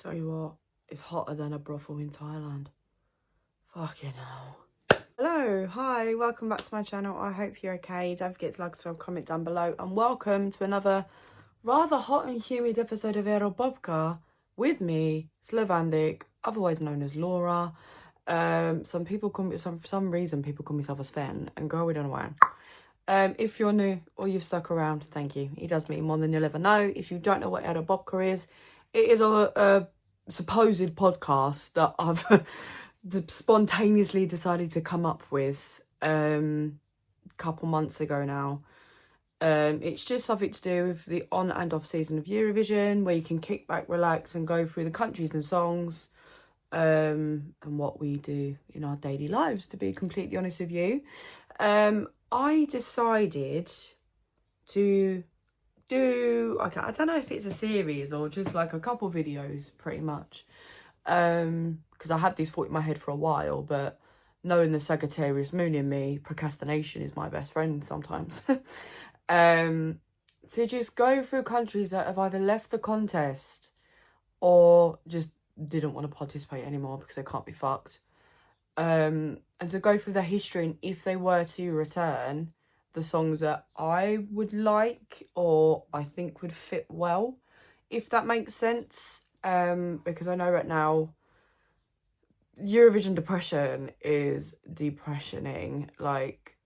Tell you what, it's hotter than a brothel in Thailand. Fucking hell. Hello, hi, welcome back to my channel. I hope you're okay. Don't forget to like, subscribe, comment down below. And welcome to another rather hot and humid episode of Eurobopka with me, Slavandic, otherwise known as Laura. Some people call me, for some reason, people call me Sven, and girl, we don't know why. If you're new or you've stuck around, thank you. It does mean more than you'll ever know. If you don't know what Eurobopka is, it is a supposed podcast that I've spontaneously decided to come up with a couple months ago now. It's just something to do with the on and off season of Eurovision, where you can kick back, relax and go through the countries and songs and what we do in our daily lives, to be completely honest with you. I decided to do, okay, I don't know if it's a series or just like a couple videos pretty much, because I had this thought in my head for a while, but knowing the Sagittarius moon in me, procrastination is my best friend sometimes. To just go through countries that have either left the contest or just didn't want to participate anymore because they can't be fucked, and to go through their history, and if they were to return, the songs that I would like or I think would fit well, if that makes sense. Because I know right now Eurovision depression is depressioning. Like,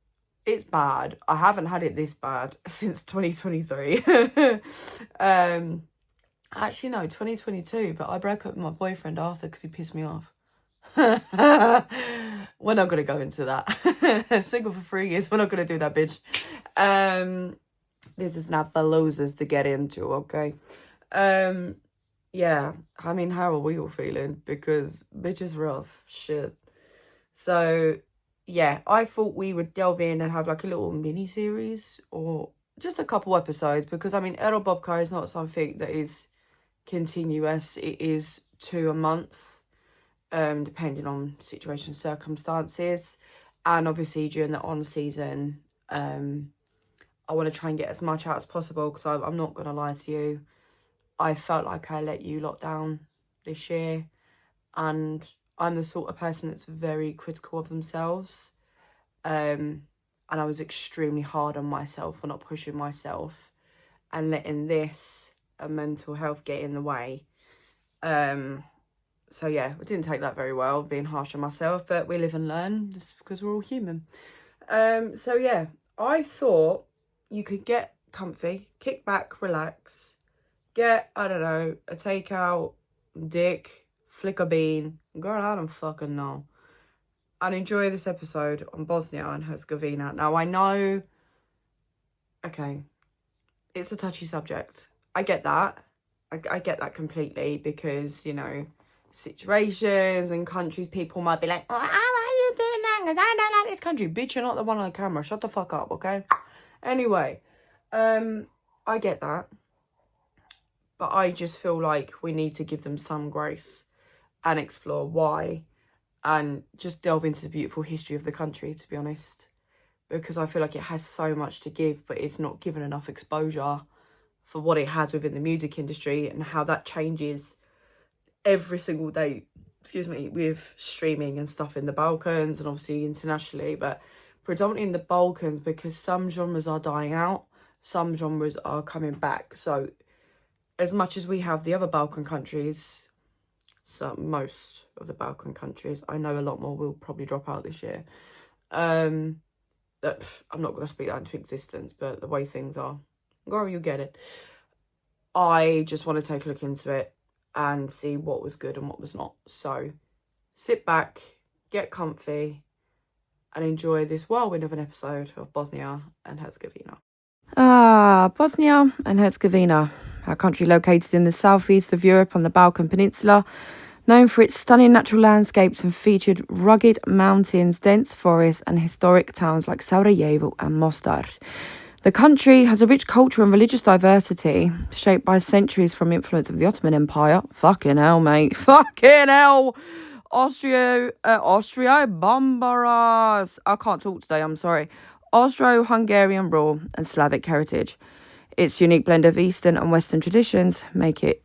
it's bad. I haven't had it this bad since 2023. Actually no, 2022, but I broke up with my boyfriend Arthur because he pissed me off. We're not gonna go into that. Single for 3 years, we're not gonna do that, bitch. This is not for losers to get into, okay? Yeah, I mean, how are we all feeling? Because bitch is rough shit. So yeah, I thought we would delve in and have like a little mini series or just a couple episodes, because I mean, Eurobopka is not something that is continuous. It is 2 a month, depending on situation, circumstances, and obviously during the on season, I want to try and get as much out as possible, because I'm not gonna lie to you, I felt like I let you lot down this year, and I'm the sort of person that's very critical of themselves, and I was extremely hard on myself for not pushing myself and letting this and mental health get in the way. So yeah, I didn't take that very well, being harsh on myself, but we live and learn, just because we're all human. So yeah, I thought you could get comfy, kick back, relax, get, I don't know, a takeout, dick, flick a bean, girl, I don't fucking know, and enjoy this episode on Bosnia and Herzegovina. Now, I know, okay, it's a touchy subject. I get that. I get that completely, because, you know, situations and countries, people might be like, oh, how are you doing that? Because I don't like this country. Bitch, you're not the one on the camera. Shut the fuck up, okay? Anyway, I get that. But I just feel like we need to give them some grace and explore why, and just delve into the beautiful history of the country, to be honest. Because I feel like it has so much to give, but it's not given enough exposure for what it has within the music industry, and how that changes every single day, excuse me, with streaming and stuff in the Balkans and obviously internationally, but predominantly in the Balkans, because some genres are dying out, some genres are coming back. So as much as we have the other Balkan countries, so most of the Balkan countries, I know a lot more will probably drop out this year. I'm not going to speak that into existence, but the way things are, girl, you get it. I just want to take a look into it and see what was good and what was not. So sit back, get comfy, and enjoy this whirlwind of an episode of Bosnia and Herzegovina. Bosnia and Herzegovina, a country located in the southeast of Europe on the Balkan Peninsula, known for its stunning natural landscapes and featured rugged mountains, dense forests, and historic towns like Sarajevo and Mostar. The country has a rich cultural and religious diversity, shaped by centuries from influence of the Ottoman Empire. Fucking hell, mate. Fucking hell. Austria, Bombaras. I can't talk today, I'm sorry. Austro-Hungarian rule and Slavic heritage. Its unique blend of Eastern and Western traditions make it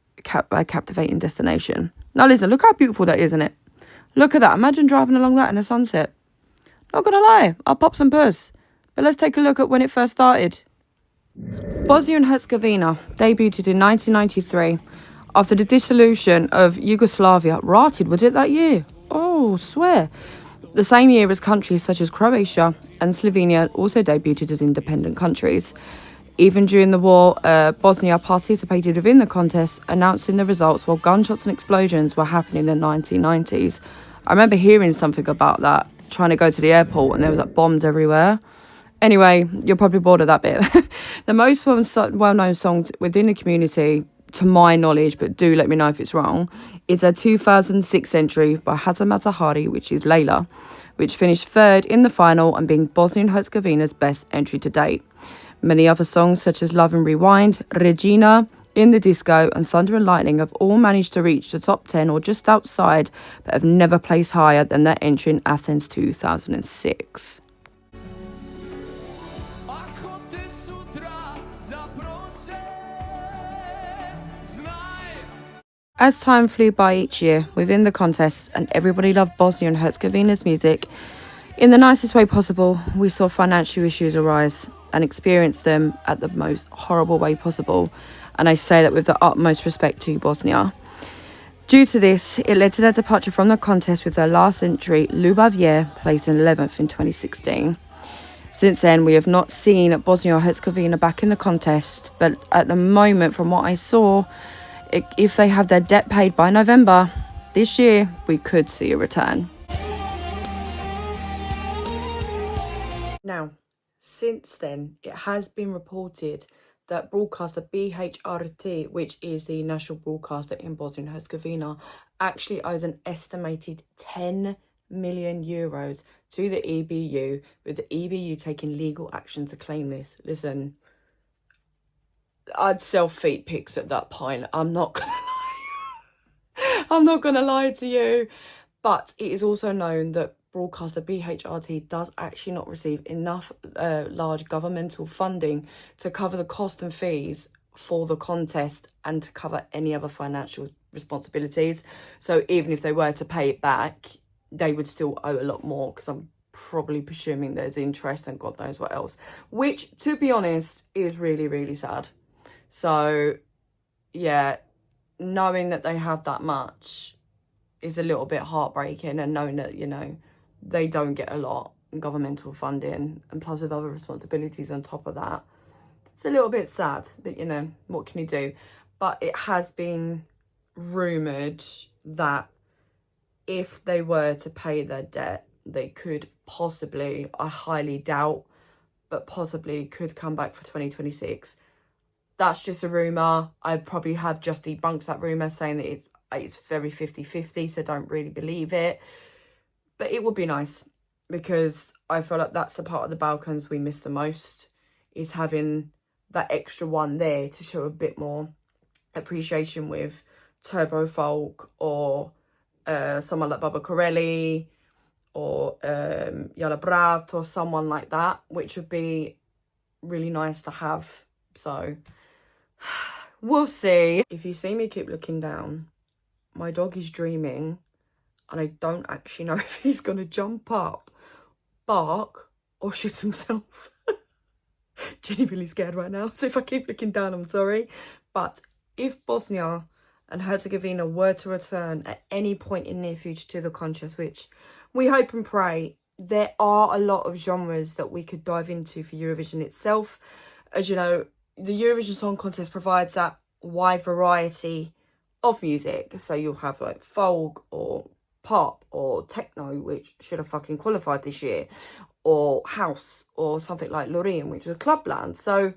a captivating destination. Now listen, look how beautiful that is, isn't it? Look at that. Imagine driving along that in a sunset. Not gonna lie, I'll pop some puss. But let's take a look at when it first started. Bosnia and Herzegovina debuted in 1993 after the dissolution of Yugoslavia. Rotted, was it that year? Oh, swear. The same year as countries such as Croatia and Slovenia also debuted as independent countries. Even during the war, Bosnia participated within the contest, announcing the results while gunshots and explosions were happening in the 1990s. I remember hearing something about that, trying to go to the airport and there was like bombs everywhere. Anyway, you're probably bored of that bit. The most well-known song within the community, to my knowledge, but do let me know if it's wrong, is a 2006 entry by Hatem Matahari, which is Layla, which finished third in the final and being Bosnia and Herzegovina's best entry to date. Many other songs such as Love and Rewind, Regina, In the Disco and Thunder and Lightning have all managed to reach the top 10 or just outside, but have never placed higher than their entry in Athens 2006. As time flew by each year within the contests and everybody loved Bosnia and Herzegovina's music, in the nicest way possible, we saw financial issues arise and experienced them at the most horrible way possible. And I say that with the utmost respect to Bosnia. Due to this, it led to their departure from the contest with their last entry, Ljubav, placed in 11th in 2016. Since then, we have not seen Bosnia or Herzegovina back in the contest, but at the moment, from what I saw, if they have their debt paid by November this year, we could see a return. Now, since then, it has been reported that broadcaster BHRT, which is the national broadcaster in Bosnia and Herzegovina, actually owes an estimated 10 million euros to the EBU, with the EBU taking legal action to claim this. Listen, I'd sell feet pics at that point. I'm not gonna lie. I'm not gonna lie to you. But it is also known that broadcaster BHRT does actually not receive enough large governmental funding to cover the cost and fees for the contest and to cover any other financial responsibilities. So even if they were to pay it back, they would still owe a lot more, because I'm probably presuming there's interest and God knows what else, which, to be honest, is really, really sad. So, yeah, knowing that they have that much is a little bit heartbreaking, and knowing that, you know, they don't get a lot in governmental funding and plus with other responsibilities on top of that, it's a little bit sad, but, you know, what can you do? But it has been rumoured that if they were to pay their debt, they could possibly, I highly doubt, but possibly could come back for 2026. That's just a rumour. I probably have just debunked that rumour, saying that it's very 50-50, so don't really believe it. But it would be nice, because I feel like that's the part of the Balkans we miss the most, is having that extra one there to show a bit more appreciation with turbo folk or someone like Buba Corelli or Jala Brat or someone like that, which would be really nice to have. So we'll see. If you see me keep looking down, my dog is dreaming and I don't actually know if he's going to jump up, bark or shit himself. Genuinely scared right now. So if I keep looking down, I'm sorry. But if Bosnia and Herzegovina were to return at any point in the near future to the contest, which we hope and pray, there are a lot of genres that we could dive into for Eurovision itself. As you know, the Eurovision Song Contest provides that wide variety of music. So you'll have like folk or pop or techno, which should have fucking qualified this year, or house, or something like Loreen, which is clubland. So,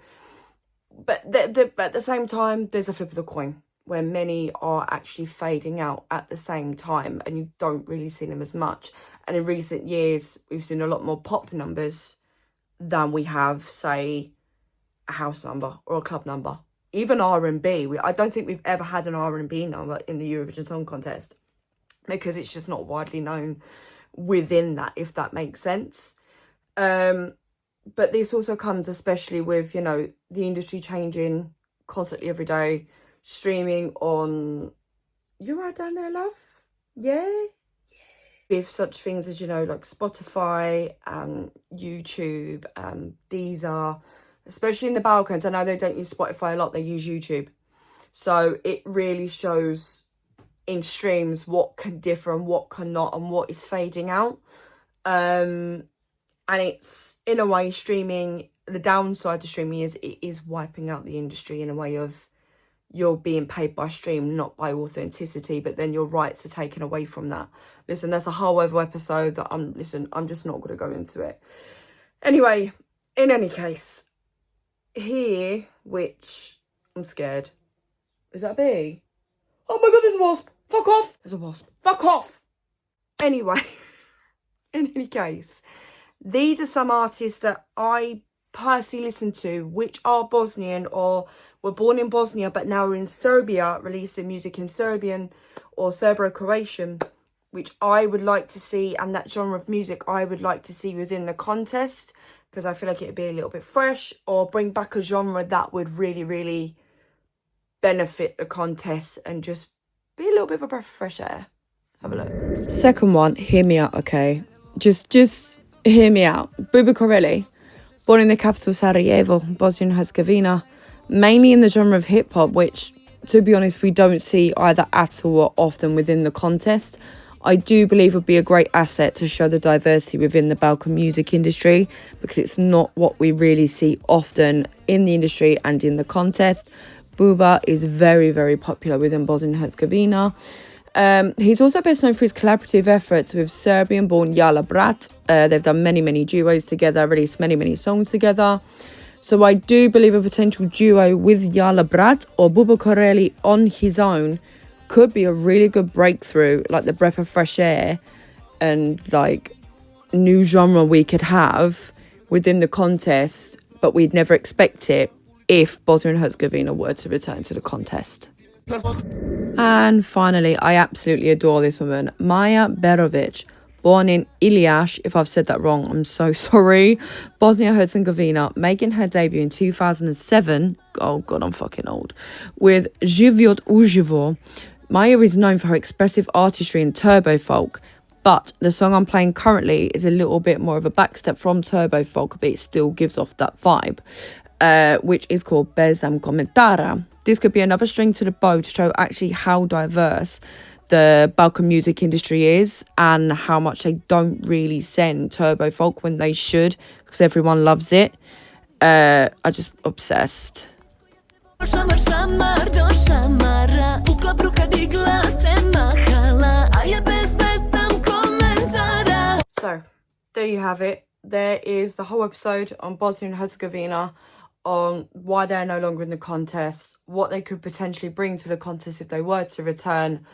but at the same time, there's a flip of the coin where many are actually fading out at the same time and you don't really see them as much. And in recent years, we've seen a lot more pop numbers than we have, say, a house number or a club number. Even R&B. I don't think we've ever had an R&B number in the Eurovision Song Contest, because it's just not widely known within that, if that makes sense. But this also comes especially with, you know, the industry changing constantly every day. streaming on you're right down there, love. Yeah. With such things as, you know, like Spotify and YouTube and Deezer, especially in the Balkans. I know they don't use Spotify a lot, they use YouTube. So it really shows in streams what can differ and what cannot and what is fading out. And it's, in a way, streaming, the downside to streaming is it is wiping out the industry in a way of you're being paid by stream, not by authenticity, but then your rights are taken away from that. Listen, that's a whole other episode that I'm just not going to go into it. Anyway, in any case, here, which I'm scared. Is that a bee? Oh my God, there's a wasp. Fuck off. There's a wasp. Fuck off. Anyway, in any case, these are some artists that I personally listen to, which are Bosnian or were born in Bosnia but now are in Serbia, releasing music in Serbian or Serbo-Croatian, which I would like to see, and that genre of music I would like to see within the contest, because I feel like it would be a little bit fresh, or bring back a genre that would really, really benefit the contest and just be a little bit of a breath of fresh air. Have a look. Second one, hear me out, okay? Just hear me out. Buba Corelli, born in the capital Sarajevo, Bosnia and Herzegovina, mainly in the genre of hip-hop, which, to be honest, we don't see either at all or often within the contest. I do believe would be a great asset to show the diversity within the Balkan music industry, because it's not what we really see often in the industry and in the contest. Buba is very, very popular within Bosnia and Herzegovina. He's also best known for his collaborative efforts with Serbian-born Jala Brat. They've done many, many duos together, released many, many songs together. So I do believe a potential duo with Jala Brat or Buba Corelli on his own could be a really good breakthrough, like the breath of fresh air and like new genre we could have within the contest, but we'd never expect it if Bosnia and Herzegovina were to return to the contest. And finally, I absolutely adore this woman, Maja Berovich. Born in Iliash, if I've said that wrong, I'm so sorry. Bosnia-Herzegovina, making her debut in 2007. Oh God, I'm fucking old. With Život uživo. Maja is known for her expressive artistry and turbo folk, but the song I'm playing currently is a little bit more of a backstep from turbo folk, but it still gives off that vibe, which is called Bezam Komentara. This could be another string to the bow to show actually how diverse the Balkan music industry is and how much they don't really send turbo folk when they should, because everyone loves it. I just obsessed. So there you have it. There is the whole episode on Bosnia and Herzegovina, on why they're no longer in the contest, what they could potentially bring to the contest if they were to return.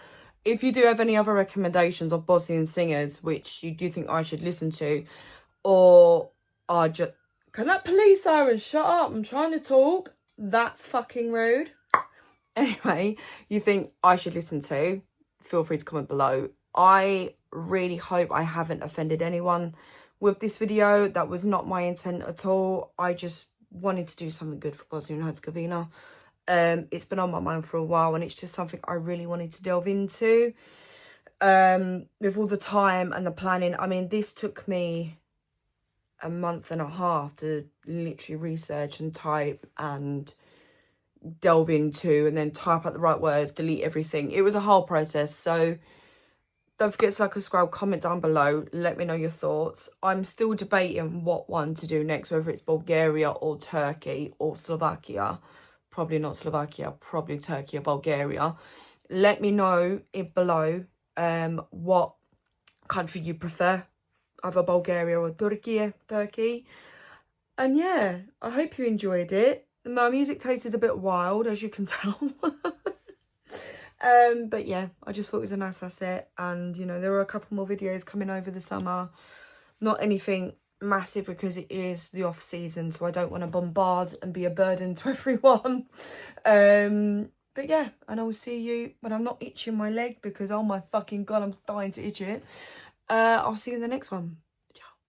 If you do have any other recommendations of Bosnian singers which you do think I should listen to, or are just... Can that police siren shut up? I'm trying to talk. That's fucking rude. Anyway, you think I should listen to, feel free to comment below. I really hope I haven't offended anyone with this video. That was not my intent at all. I just wanted to do something good for Bosnia and Herzegovina. It's been on my mind for a while, and it's just something I really wanted to delve into. With all the time and the planning, I mean, this took me a month and a half to literally research and type and delve into, and then type out the right words, delete everything. It was a whole process. So don't forget to like and subscribe, comment down below, let me know your thoughts. I'm still debating what one to do next, whether it's Bulgaria or Turkey or Slovakia. Probably not Slovakia, probably Turkey or Bulgaria. Let me know below what country you prefer, either Bulgaria or Turkey. And yeah, I hope you enjoyed it. My music taste is a bit wild, as you can tell. But yeah, I just thought it was a nice asset, and you know, there were a couple more videos coming over the summer. Not anything massive because it is the off season, so I don't want to bombard and be a burden to everyone. But yeah, and I will see you when I'm not itching my leg, because oh my fucking god, I'm dying to itch it. I'll see you in the next one.